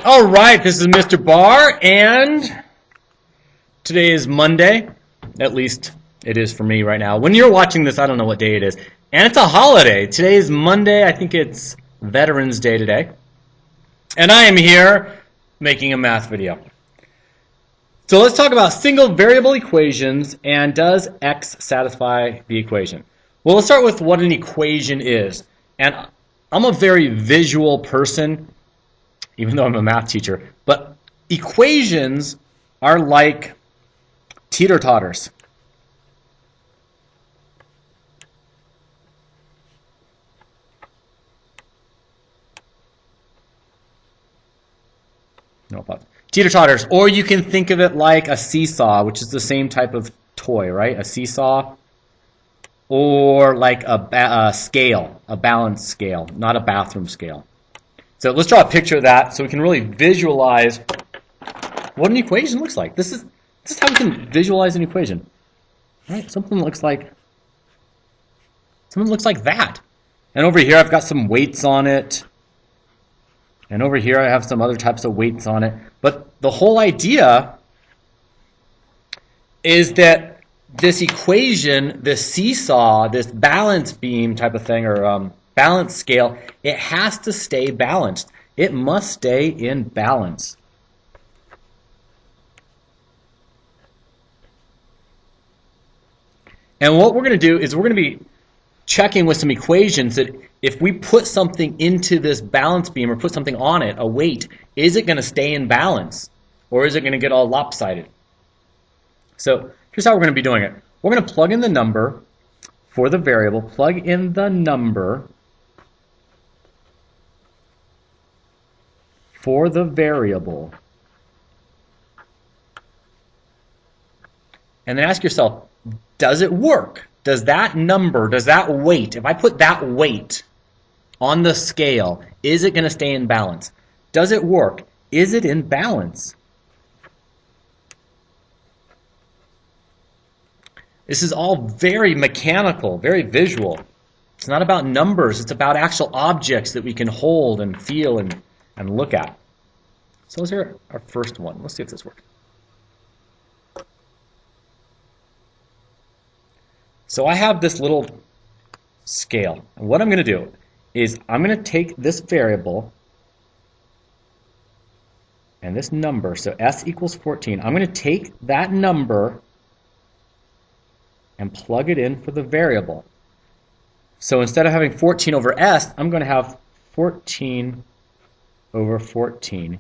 All right, this is Mr. Barr, and today is Monday. At least it is for me right now. When you're watching this, I don't know what day it is. And it's a holiday. Today is Monday. I think it's Veterans Day today. And I am here making a math video. So let's talk about single variable equations and does x satisfy the equation? Well, let's start with what an equation is. And I'm a very visual person, even though I'm a math teacher, but equations are like teeter-totters. No pause. Teeter-totters, or you can think of it like a seesaw, which is the same type of toy, right? A seesaw, or like a scale, a balance scale, not a bathroom scale. So let's draw a picture of that so we can really visualize what an equation looks like. This is how we can visualize an equation. Right? Something looks like that. And over here I've got some weights on it. And over here I have some other types of weights on it. But the whole idea is that this equation, this seesaw, this balance beam type of thing, or balance scale, it has to stay balanced. It must stay in balance. And what we're going to do is we're going to be checking with some equations that if we put something into this balance beam or put something on it, a weight, is it going to stay in balance or is it going to get all lopsided? So here's how we're going to be doing it. We're going to plug in the number for the variable, plug in the number for the variable, and then ask yourself, does it work? Does that number, does that weight, if I put that weight on the scale, is it going to stay in balance? Does it work? Is it in balance? This is all very mechanical, very visual. It's not about numbers, it's about actual objects that we can hold and feel and look at. So let's hear our first one. Let's see if this works. So I have this little scale. And what I'm going to do is I'm going to take this variable and this number, so s equals 14. I'm going to take that number and plug it in for the variable. So instead of having 14 over s, I'm going to have 14 over 14.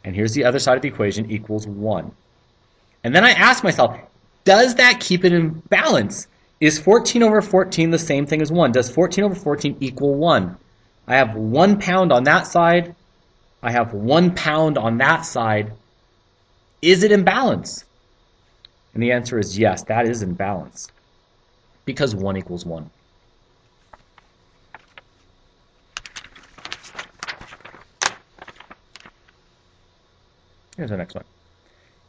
And here's the other side of the equation, equals 1. And then I ask myself, does that keep it in balance? Is 14 over 14 the same thing as 1? Does 14 over 14 equal 1? I have 1 pound on that side. I have 1 pound on that side. Is it in balance? And the answer is yes, that is in balance. Because 1 equals 1. Here's the next one.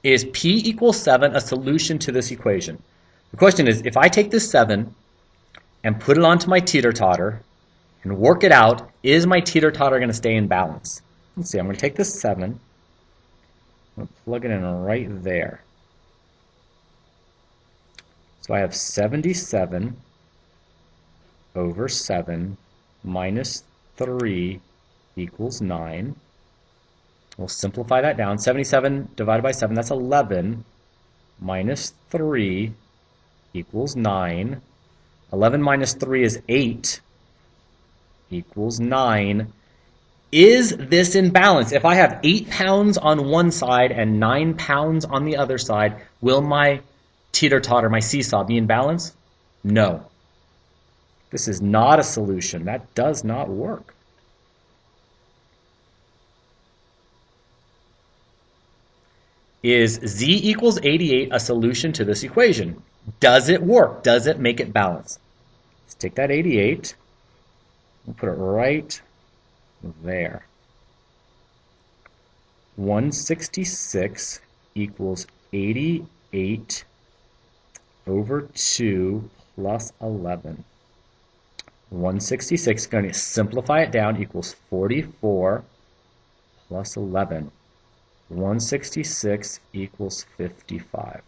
Is p equals 7 a solution to this equation? The question is, if I take this 7 and put it onto my teeter-totter and work it out, is my teeter-totter going to stay in balance? Let's see, I'm going to take this 7, I'm going to plug it in right there. So I have 77 over 7 minus 3 equals 9. We'll simplify that down. 77 divided by 7, that's 11, minus 3 equals 9. 11 minus 3 is 8, equals 9. Is this in balance? If I have 8 pounds on one side and 9 pounds on the other side, will my teeter-totter, my seesaw, be in balance? No. This is not a solution. That does not work. Is z equals 88 a solution to this equation? Does it work? Does it make it balance? Let's take that 88, we'll put it right there. 166 equals 88 over 2 plus 11. 166, going to simplify it down, equals 44 plus 11. 166 equals 55.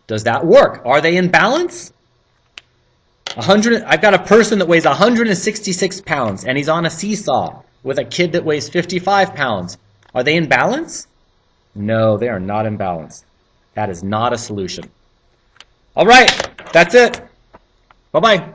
Does that work? Are they in balance? I've got a person that weighs 166 pounds, and he's on a seesaw with a kid that weighs 55 pounds. Are they in balance? No, they are not in balance. That is not a solution. All right, that's it. Bye-bye.